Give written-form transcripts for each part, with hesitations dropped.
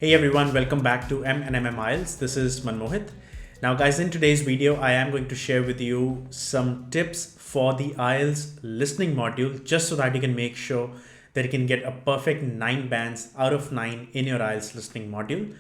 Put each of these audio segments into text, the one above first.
Hey everyone, welcome back to M&MM IELTS. This is Manmohit. Now guys, in today's video, I am going to share with you some tips for the IELTS listening module, just so that you can make sure that you can get a perfect 9 bands out of 9 in your IELTS listening module.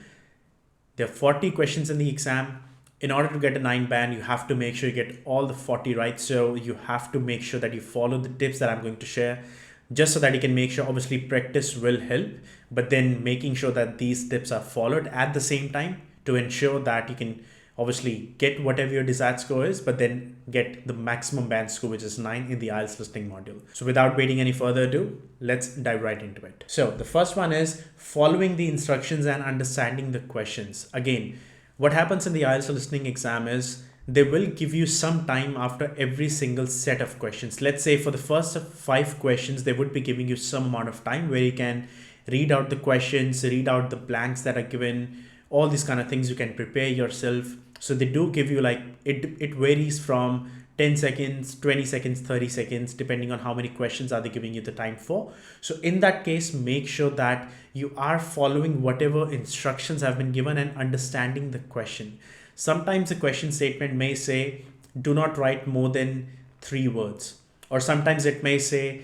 There are 40 questions in the exam. In order to get a 9 band, you have to make sure you get all the 40 right. So you have to make sure that you follow the tips that I'm going to share, just so that you can make sure, obviously practice will help, but then making sure that these tips are followed at the same time to ensure that you can obviously get whatever your desired score is, but then get the maximum band score, which is 9 in the IELTS listening module. So without waiting any further ado, let's dive right into it. So the first one is following the instructions and understanding the questions. Again, what happens in the IELTS listening exam is they will give you some time after every single set of questions. Let's say for the first 5 questions, they would be giving you some amount of time where you can read out the questions, read out the blanks that are given, all these kind of things. You can prepare yourself. So they do give you like, it varies from 10 seconds, 20 seconds, 30 seconds, depending on how many questions are they giving you the time for. So in that case, make sure that you are following whatever instructions have been given and understanding the question. Sometimes the question statement may say, do not write more than 3 words. Or sometimes it may say,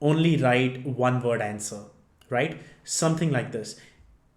only write 1 word answer, right? Something like this.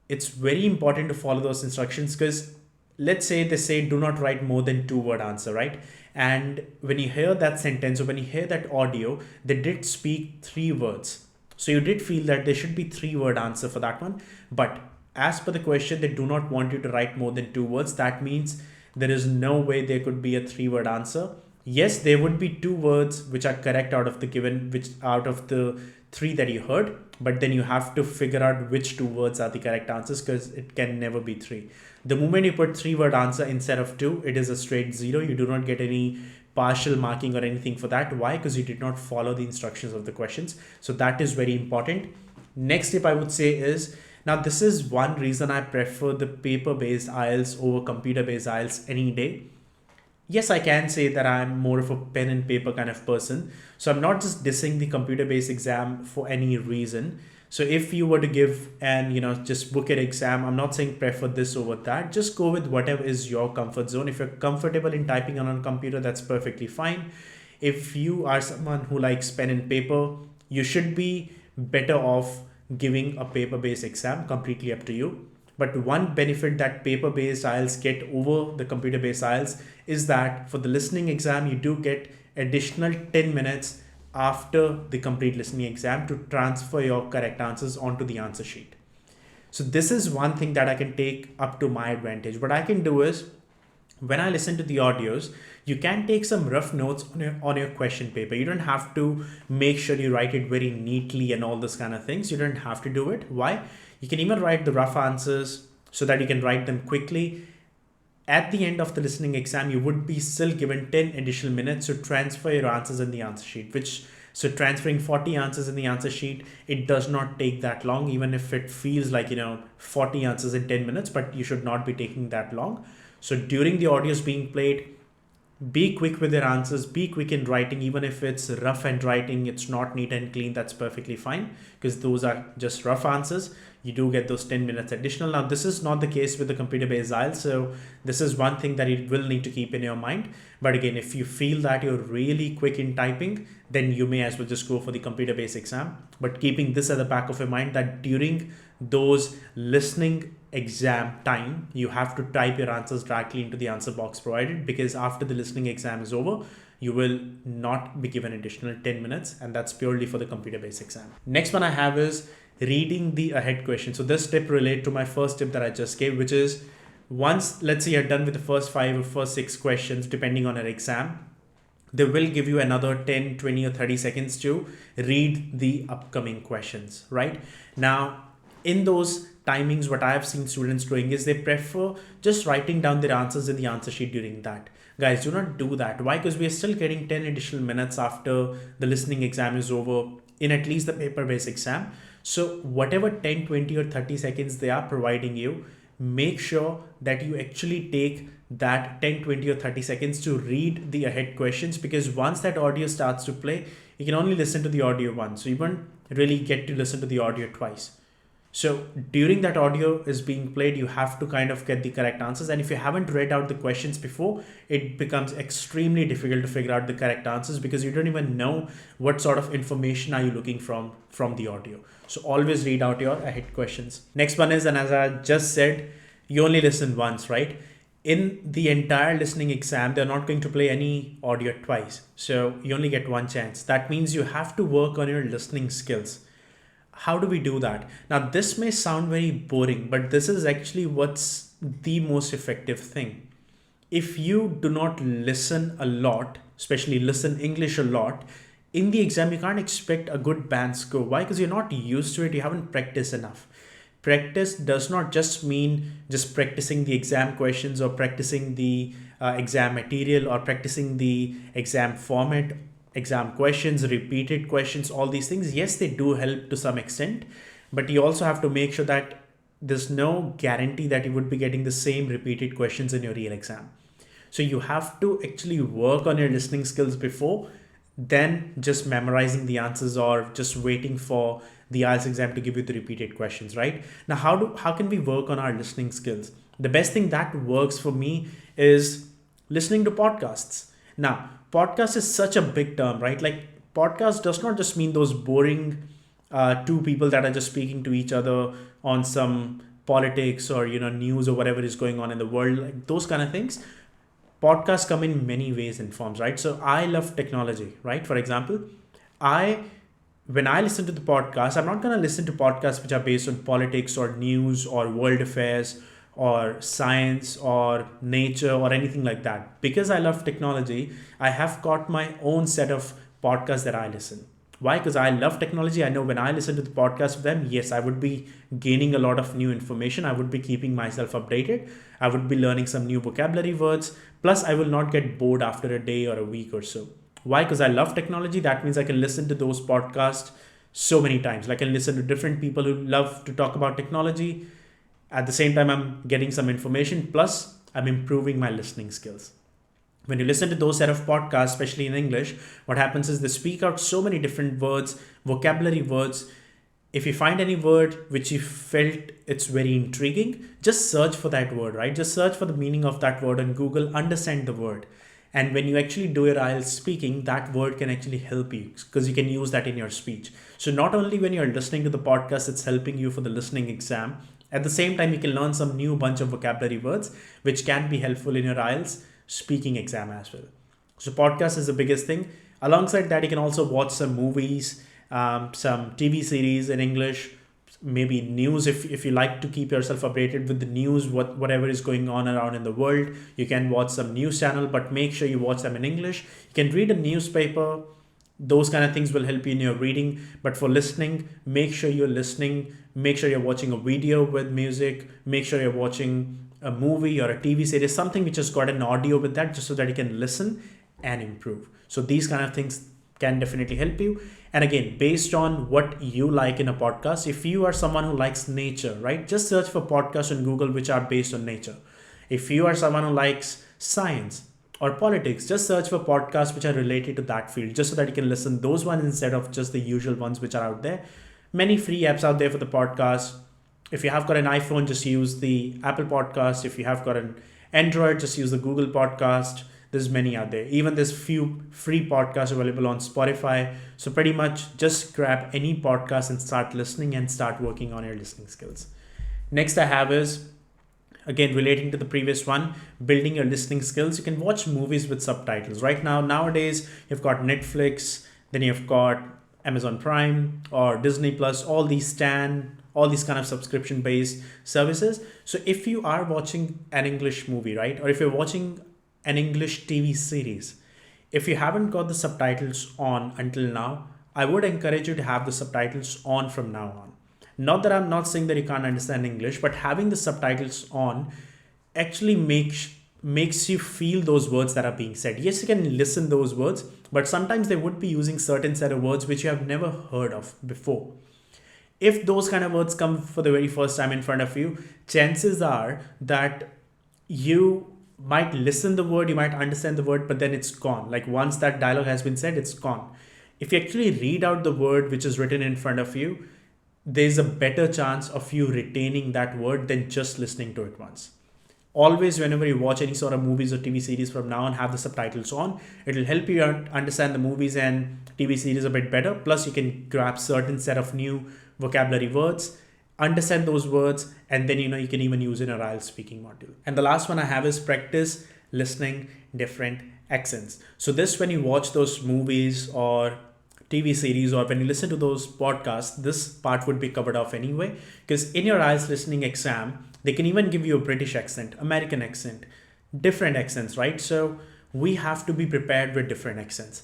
It's very important to follow those instructions, because let's say they say do not write more than 2 word answer, right? And when you hear that sentence or when you hear that audio, they did speak 3 words. So you did feel that there should be 3 word answer for that one. But as per the question, they do not want you to write more than 2 words. That means there is no way there could be a 3 word answer. Yes, there would be 2 words which are correct out of the given, which out of the 3 that you heard, but then you have to figure out which 2 words are the correct answers, because it can never be 3. The moment you put 3 word answer instead of 2, it is a straight 0. You do not get any partial marking or anything for that. Why? Because you did not follow the instructions of the questions. So that is very important. Next tip I would say is, now this is one reason I prefer the paper-based IELTS over computer-based IELTS any day. Yes, I can say that I'm more of a pen and paper kind of person. So I'm not just dissing the computer-based exam for any reason. So if you were to give and just book an exam, I'm not saying prefer this over that. Just go with whatever is your comfort zone. If you're comfortable in typing on a computer, that's perfectly fine. If you are someone who likes pen and paper, you should be better off giving a paper-based exam. Completely up to you. But one benefit that paper-based IELTS get over the computer-based IELTS is that for the listening exam, you do get additional 10 minutes after the complete listening exam to transfer your correct answers onto the answer sheet. So this is one thing that I can take up to my advantage. What I can do is, when I listen to the audios, you can take some rough notes on your question paper. You don't have to make sure you write it very neatly and all this kind of things. You don't have to do it. Why? You can even write the rough answers so that you can write them quickly. At the end of the listening exam, you would be still given 10 additional minutes to transfer your answers in the answer sheet, so transferring 40 answers in the answer sheet, it does not take that long, even if it feels like, 40 answers in 10 minutes, but you should not be taking that long. So during the audios being played, be quick with your answers, be quick in writing. Even if it's rough handwriting, it's not neat and clean, that's perfectly fine, because those are just rough answers. You do get those 10 minutes additional. Now this is not the case with the computer-based IELTS, so this is one thing that you will need to keep in your mind. But again, if you feel that you're really quick in typing, then you may as well just go for the computer-based exam. But keeping this at the back of your mind, that during those listening exam time, you have to type your answers directly into the answer box provided, because after the listening exam is over, you will not be given additional 10 minutes, and that's purely for the computer-based exam. Next one I have is reading the ahead question. So this tip relates to my first tip that I just gave, which is, once, let's say you're done with the first 5 or first 6 questions, depending on your exam, they will give you another 10, 20 or 30 seconds to read the upcoming questions, right? Now, in those timings, what I have seen students doing is they prefer just writing down their answers in the answer sheet during that. Guys, do not do that. Why? Because we are still getting 10 additional minutes after the listening exam is over in at least the paper-based exam. So whatever 10, 20 or 30 seconds they are providing you, make sure that you actually take that 10, 20 or 30 seconds to read the ahead questions, because once that audio starts to play, you can only listen to the audio once. So you won't really get to listen to the audio twice. So during that audio is being played, you have to kind of get the correct answers. And if you haven't read out the questions before, it becomes extremely difficult to figure out the correct answers because you don't even know what sort of information are you looking from the audio. So always read out your ahead questions. Next one is, and as I just said, you only listen once, right? In the entire listening exam, they're not going to play any audio twice. So you only get one chance. That means you have to work on your listening skills. How do we do that? Now, this may sound very boring, but this is actually what's the most effective thing. If you do not listen a lot, especially listen English a lot, in the exam, you can't expect a good band score. Why? Because you're not used to it, you haven't practiced enough. Practice does not just mean just practicing the exam questions or practicing the exam material or practicing the exam format, exam questions, repeated questions, all these things. Yes, they do help to some extent, but you also have to make sure that there's no guarantee that you would be getting the same repeated questions in your real exam. So you have to actually work on your listening skills before then just memorizing the answers or just waiting for the IELTS exam to give you the repeated questions, right? Now, how can we work on our listening skills? The best thing that works for me is listening to podcasts. Now, podcast is such a big term, right? Like podcast does not just mean those boring two people that are just speaking to each other on some politics or news or whatever is going on in the world, like those kind of things. Podcasts come in many ways and forms, right? So I love technology, right? For example, I when I listen to the podcast, I'm not going to listen to podcasts which are based on politics or news or world affairs or science or nature or anything like that. Because I love technology, I have got my own set of podcasts that I listen. Why? Because I love technology. I know when I listen to the podcast of them, yes, I would be gaining a lot of new information. I would be keeping myself updated. I would be learning some new vocabulary words. Plus, I will not get bored after a day or a week or so. Why? Because I love technology. That means I can listen to those podcasts so many times. Like I can listen to different people who love to talk about technology. At the same time, I'm getting some information. Plus, I'm improving my listening skills. When you listen to those set of podcasts, especially in English, what happens is they speak out so many different words, vocabulary words. If you find any word which you felt it's very intriguing, just search for that word, right? Just search for the meaning of that word on Google, understand the word. And when you actually do your IELTS speaking, that word can actually help you because you can use that in your speech. So not only when you're listening to the podcast, it's helping you for the listening exam. At the same time, you can learn some new bunch of vocabulary words, which can be helpful in your IELTS speaking exam as well. So podcast is the biggest thing. Alongside that, you can also watch some movies, some TV series in English, maybe news if you like to keep yourself updated with the news, whatever is going on around in the world. You can watch some news channel, but make sure you watch them in English. You can read a newspaper. Those kind of things will help you in your reading. But for listening, make sure you're listening. Make sure you're watching a video with music. Make sure you're watching a movie or a TV series, something which has got an audio with that, just so that you can listen and improve. So these kind of things can definitely help you. And again, based on what you like in a podcast, if you are someone who likes nature, right, just search for podcasts on Google which are based on nature. If you are someone who likes science or politics, just search for podcasts which are related to that field, just so that you can listen those ones instead of just the usual ones which are out there. Many free apps out there for the podcast. If you have got an iPhone, just use the Apple Podcast. If you have got an Android, just use the Google Podcast. There's many out there. Even there's few free podcasts available on Spotify. So pretty much just grab any podcast and start listening and start working on your listening skills. Next I have is, again, relating to the previous one, building your listening skills. You can watch movies with subtitles. Right now, nowadays, you've got Netflix, then you've got Amazon Prime or Disney Plus, all these kind of subscription based services. So if you are watching an English movie, right, or if you're watching an English TV series, if you haven't got the subtitles on until now, I would encourage you to have the subtitles on from now on. Not that I'm not saying that you can't understand English, but having the subtitles on actually makes you feel those words that are being said. Yes, you can listen those words, but sometimes they would be using certain set of words which you have never heard of before. If those kind of words come for the very first time in front of you, chances are that you might listen the word, you might understand the word, but then it's gone. Like once that dialogue has been said, it's gone. If you actually read out the word which is written in front of you, there's a better chance of you retaining that word than just listening to it once. Always, whenever you watch any sort of movies or TV series from now on, have the subtitles on. It'll help you understand the movies and TV series a bit better. Plus, you can grab certain set of new vocabulary words, understand those words, and then you can even use it in a IELTS speaking module. And the last one I have is practice listening different accents. So this, when you watch those movies or TV series, or when you listen to those podcasts, this part would be covered off anyway, because in your IELTS listening exam, they can even give you a British accent, American accent, different accents, right? So we have to be prepared with different accents.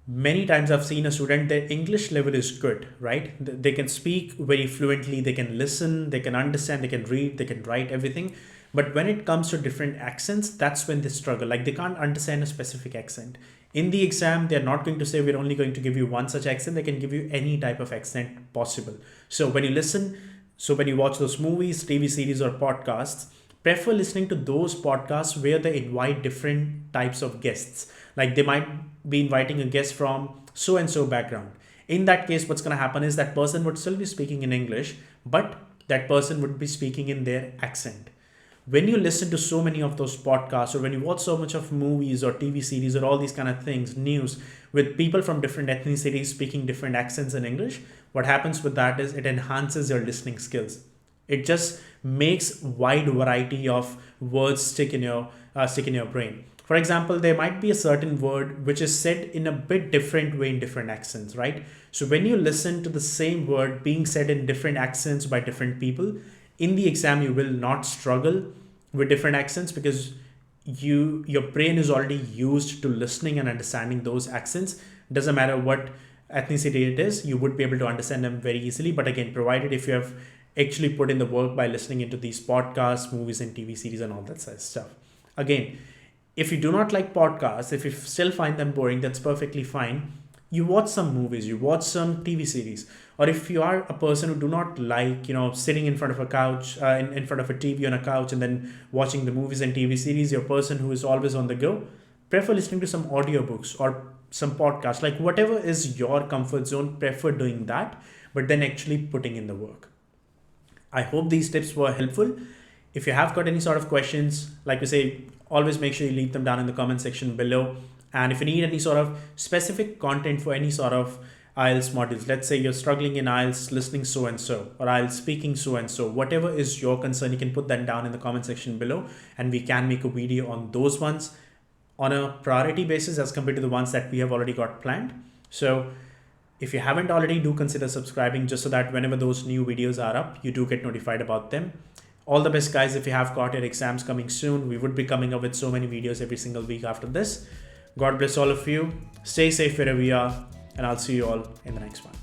Many times I've seen a student, their English level is good, right? They can speak very fluently, they can listen, they can understand, they can read, they can write everything. But when it comes to different accents, that's when they struggle. Like, they can't understand a specific accent. In the exam, they're not going to say, we're only going to give you one such accent. They can give you any type of accent possible. So when you watch those movies, TV series, or podcasts, prefer listening to those podcasts where they invite different types of guests. Like, they might be inviting a guest from so and so background. In that case, what's going to happen is that person would still be speaking in English, but that person would be speaking in their accent. When you listen to so many of those podcasts, or when you watch so much of movies or TV series or all these kind of things, news, with people from different ethnicities speaking different accents in English, what happens with that is it enhances your listening skills. It just makes wide variety of words stick in your brain. For example, there might be a certain word which is said in a bit different way in different accents, right? So when you listen to the same word being said in different accents by different people, in the exam you will not struggle with different accents, because your brain is already used to listening and understanding those accents. Doesn't matter what ethnicity it is, you would be able to understand them very easily. But again, provided if you have actually put in the work by listening into these podcasts, movies, and TV series and all that stuff. Again, if you do not like podcasts, if you still find them boring, that's perfectly fine. You watch some movies, you watch some TV series. Or if you are a person who do not like, sitting in front of a couch, in front of a TV on a couch and then watching the movies and TV series, you're a person who is always on the go, prefer listening to some audiobooks or some podcasts. Like, whatever is your comfort zone, prefer doing that, but then actually putting in the work. I hope these tips were helpful. If you have got any sort of questions, like we say, always make sure you leave them down in the comment section below. And if you need any sort of specific content for any sort of IELTS modules, let's say you're struggling in IELTS listening so-and-so, or IELTS speaking so-and-so, whatever is your concern, you can put that down in the comment section below, and we can make a video on those ones on a priority basis as compared to the ones that we have already got planned. So if you haven't already, do consider subscribing, just so that whenever those new videos are up, you do get notified about them. All the best, guys. If you have got your exams coming soon, we would be coming up with so many videos every single week after this. God bless all of you. Stay safe wherever you are, and I'll see you all in the next one.